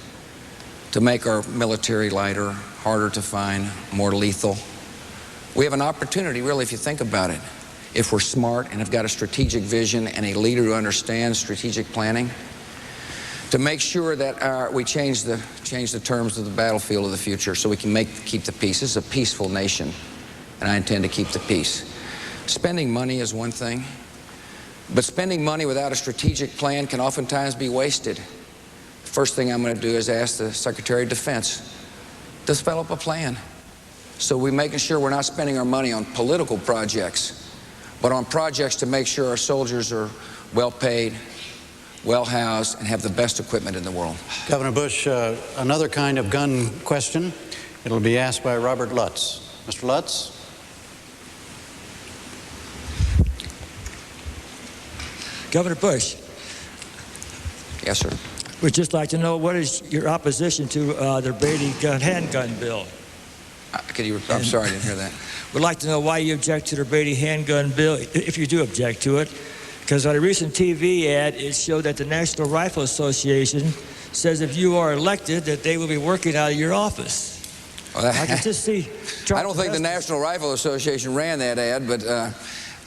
to make our military lighter, harder to find, more lethal. We have an opportunity, really, if you think about it, if we're smart and have got a strategic vision and a leader who understands strategic planning, to make sure that we change the terms of the battlefield of the future so we can keep the peace. This is a peaceful nation, and I intend to keep the peace. Spending money is one thing, but spending money without a strategic plan can oftentimes be wasted. The first thing I'm going to do is ask the Secretary of Defense to develop a plan. So we're making sure we're not spending our money on political projects, but on projects to make sure our soldiers are well paid, well housed, and have the best equipment in the world. Governor Bush, another kind of gun question. It'll be asked by Robert Lutz. Mr. Lutz? Governor Bush. Yes, sir. We'd just like to know, what is your opposition to the Brady handgun bill? I'm sorry, I didn't hear that. We'd like to know why you object to the Brady handgun bill, if you do object to it. Because on a recent TV ad, it showed that the National Rifle Association says if you are elected, that they will be working out of your office. Well, I can just see. I don't think the National Rifle Association ran that ad, but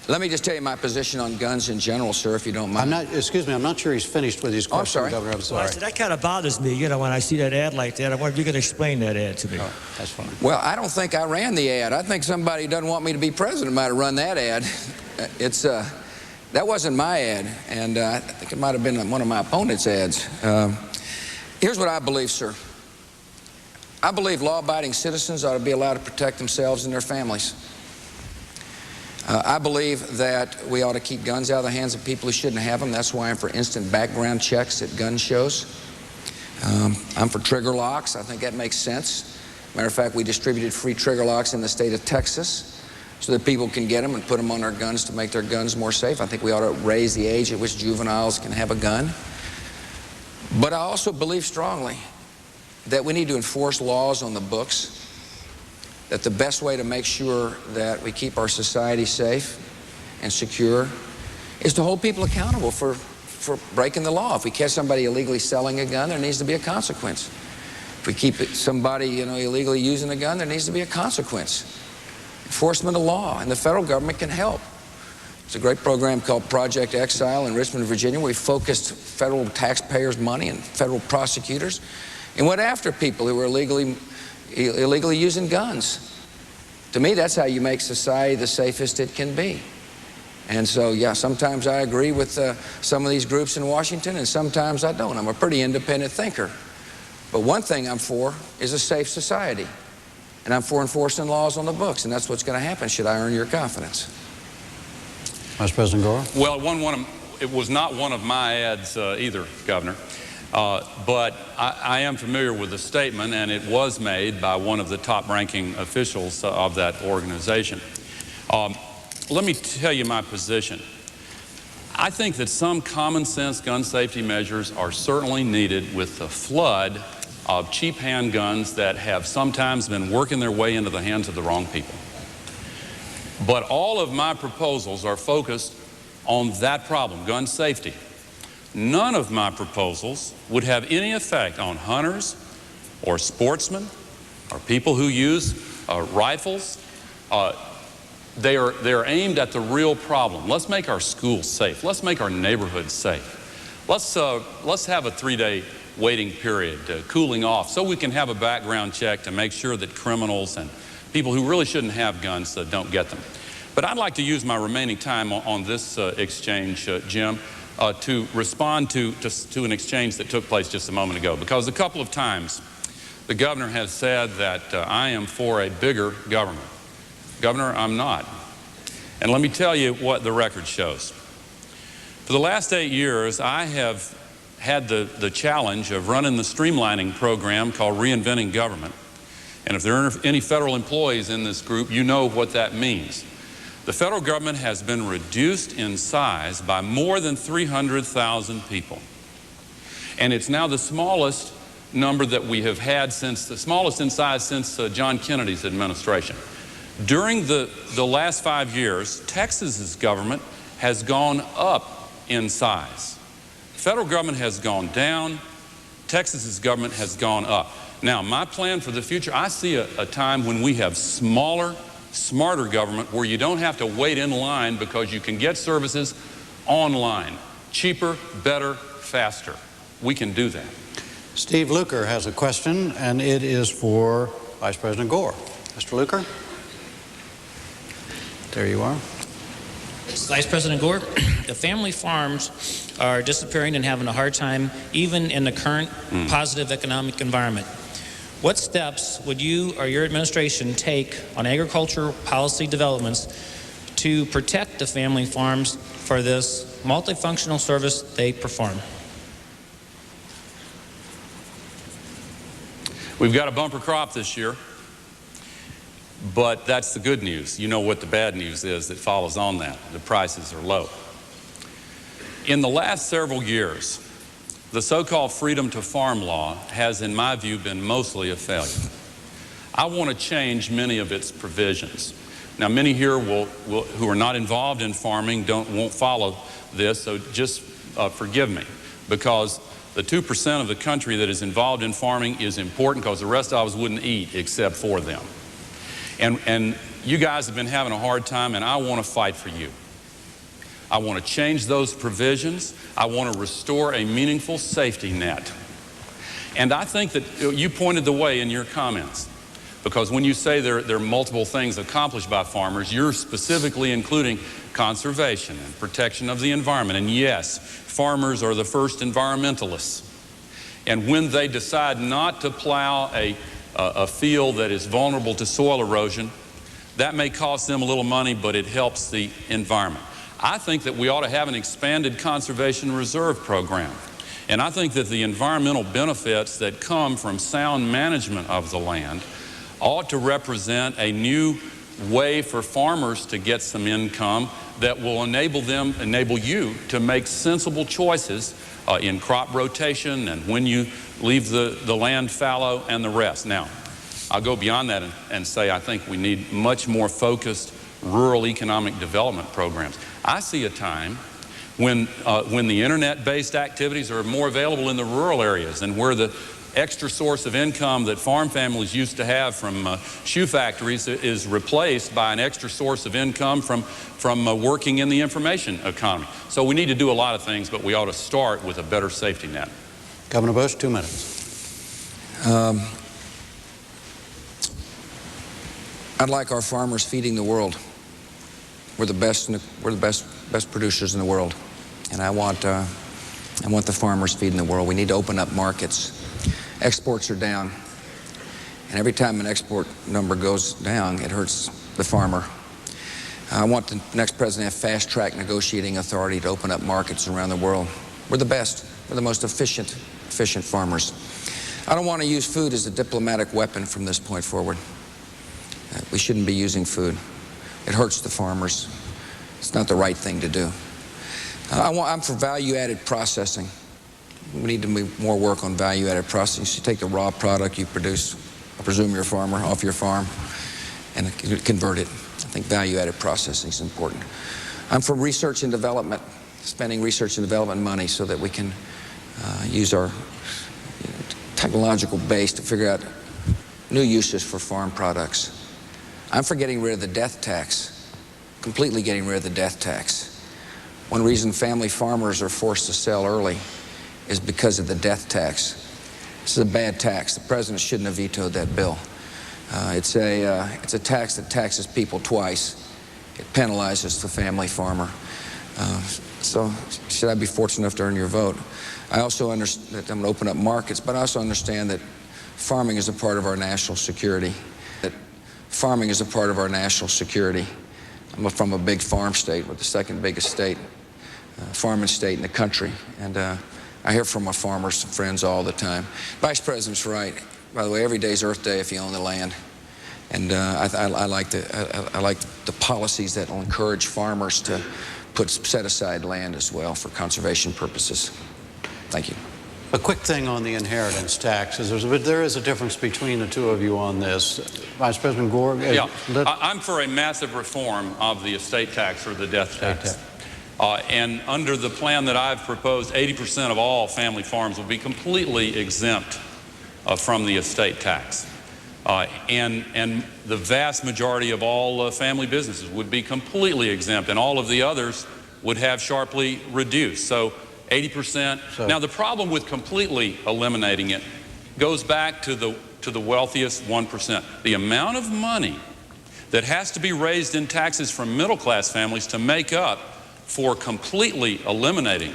let me just tell you my position on guns in general, sir, if you don't mind. Excuse me, I'm not sure he's finished with his question, I'm sorry. Governor. I'm sorry. Well, that kind of bothers me, you know, when I see that ad like that. I wonder if you could explain that ad to me. Oh, that's fine. Well, I don't think I ran the ad. I think somebody who doesn't want me to be president might have run that ad. That wasn't my ad, and I think it might have been one of my opponent's ads. Here's what I believe, sir. I believe law-abiding citizens ought to be allowed to protect themselves and their families. I believe that we ought to keep guns out of the hands of people who shouldn't have them. That's why I'm for instant background checks at gun shows. I'm for trigger locks. I think that makes sense. Matter of fact, we distributed free trigger locks in the state of Texas so that people can get them and put them on their guns to make their guns more safe. I think we ought to raise the age at which juveniles can have a gun. But I also believe strongly that we need to enforce laws on the books, that the best way to make sure that we keep our society safe and secure is to hold people accountable for breaking the law. If we catch somebody illegally selling a gun, there needs to be a consequence. If we keep somebody, illegally using a gun, there needs to be a consequence. Enforcement of law, and the federal government can help. It's a great program called Project Exile in Richmond, Virginia, where we focused federal taxpayers' money and federal prosecutors and went after people who were illegally using guns. To me, that's how you make society the safest it can be. And so, yeah, sometimes I agree with some of these groups in Washington, and sometimes I don't. I'm a pretty independent thinker. But one thing I'm for is a safe society. And I'm for enforcing laws on the books, and that's what's going to happen should I earn your confidence. Vice President Gore? Well, it was not one of my ads either, Governor. But I am familiar with the statement, and it was made by one of the top-ranking officials of that organization. Let me tell you my position. I think that some common-sense gun safety measures are certainly needed with the flood of cheap handguns that have sometimes been working their way into the hands of the wrong people. But all of my proposals are focused on that problem, gun safety. None of my proposals would have any effect on hunters or sportsmen or people who use rifles. They are aimed at the real problem. Let's make our schools safe. Let's make our neighborhoods safe. Let's have a 3-day waiting period, cooling off, so we can have a background check to make sure that criminals and people who really shouldn't have guns don't get them. But I'd like to use my remaining time on this exchange, Jim, to respond to an exchange that took place just a moment ago, because a couple of times the governor has said that I am for a bigger government. Governor, I'm not. And let me tell you what the record shows. For the last 8 years, I have had the challenge of running the streamlining program called Reinventing Government. And if there are any federal employees in this group, you know what that means. The federal government has been reduced in size by more than 300,000 people. And it's now the smallest number that we have had the smallest in size since John Kennedy's administration. During the last 5 years, Texas's government has gone up in size. The federal government has gone down. Texas's government has gone up. Now, my plan for the future, I see a time when we have smaller, smarter government where you don't have to wait in line because you can get services online. Cheaper, better, faster. We can do that. Steve Luker has a question, and it is for Vice President Gore. Mr. Luker? There you are. Vice President Gore, the family farms are disappearing and having a hard time even in the current positive economic environment. What steps would you or your administration take on agricultural policy developments to protect the family farms for this multifunctional service they perform? We've got a bumper crop this year, but that's the good news. You know what the bad news is that follows on that. The prices are low. In the last several years, the so-called Freedom to Farm law has, in my view, been mostly a failure. I want to change many of its provisions. Now, many here who are not involved in farming won't follow this, so just forgive me, because the 2% of the country that is involved in farming is important because the rest of us wouldn't eat except for them. And you guys have been having a hard time, and I want to fight for you. I want to change those provisions. I want to restore a meaningful safety net. And I think that you pointed the way in your comments, because when you say there are multiple things accomplished by farmers, you're specifically including conservation and protection of the environment. And yes, farmers are the first environmentalists. And when they decide not to plow a field that is vulnerable to soil erosion, that may cost them a little money, but it helps the environment. I think that we ought to have an expanded conservation reserve program And I think that the environmental benefits that come from sound management of the land ought to represent a new way for farmers to get some income that will enable you to make sensible choices in crop rotation and when you leave the land fallow and the rest. Now, I'll go beyond that and say I think we need much more focused rural economic development programs. I see a time when the internet-based activities are more available in the rural areas and where the extra source of income that farm families used to have from shoe factories is replaced by an extra source of income from working in the information economy. So we need to do a lot of things, but we ought to start with a better safety net. Governor Bush, 2 minutes. I'd like our farmers feeding the world. We're the best producers in the world, and I want the farmers feeding the world. We need to open up markets. Exports are down, and every time an export number goes down, it hurts the farmer. I want the next president to have fast-track negotiating authority to open up markets around the world. We're the best. We're the most efficient farmers. I don't want to use food as a diplomatic weapon from this point forward. We shouldn't be using food. It hurts the farmers. It's not the right thing to do. I'm for value-added processing. We need to move more work on value-added processing. You take the raw product you produce, I presume you're a farmer, off your farm, and convert it. I think value-added processing is important. I'm for research and development, spending research and development money so that we can use our technological base to figure out new uses for farm products. I'm for getting rid of the death tax, completely getting rid of the death tax. One reason family farmers are forced to sell early is because of the death tax. This is a bad tax. The president shouldn't have vetoed that bill. It's a tax that taxes people twice. It penalizes the family farmer. So should I be fortunate enough to earn your vote? I also understand that I'm going to open up markets, but I also understand that farming is a part of our national security. Farming is a part of our national security. I'm from a big farm state. We're the second biggest state, farming state in the country. And I hear from my farmers and friends all the time. Vice President's right. By the way, every day's Earth Day if you own the land. And I like the policies that will encourage farmers to set aside land as well for conservation purposes. Thank you. A quick thing on the inheritance tax is there is a difference between the two of you on this. Vice President Gore? Yeah, I'm for a massive reform of the estate tax or the death tax. And under the plan that I've proposed, 80% of all family farms will be completely exempt from the estate tax. And the vast majority of all family businesses would be completely exempt, and all of the others would have sharply reduced. So 80%. Now, the problem with completely eliminating it goes back to the wealthiest 1%. The amount of money that has to be raised in taxes from middle-class families to make up for completely eliminating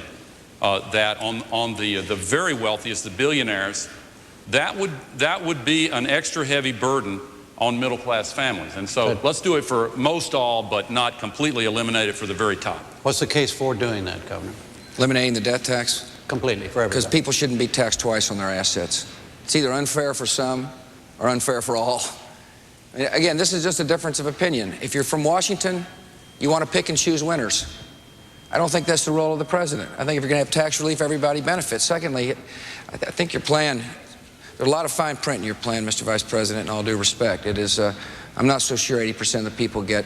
that on the very wealthiest, the billionaires, that would be an extra heavy burden on middle-class families. And so let's do it for most all, but not completely eliminate it for the very top. What's the case for doing that, Governor? Eliminating the death tax? Completely, for everybody. Because people shouldn't be taxed twice on their assets. It's either unfair for some or unfair for all. Again, this is just a difference of opinion. If you're from Washington, you want to pick and choose winners. I don't think that's the role of the president. I think if you're going to have tax relief, everybody benefits. Secondly, I think your plan, there's a lot of fine print in your plan, Mr. Vice President, in all due respect. It is, I'm not so sure 80% of the people get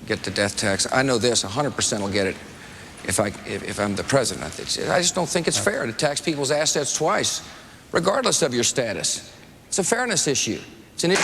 the death tax. I know this, 100% will get it if I'm the president. I just don't think it's fair to tax people's assets twice, regardless of your status. It's a fairness issue. It's an issue.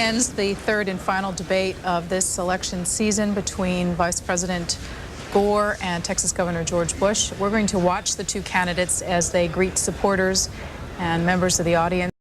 ends the third and final debate of this election season between Vice President Gore and Texas Governor George Bush. We're going to watch the two candidates as they greet supporters and members of the audience.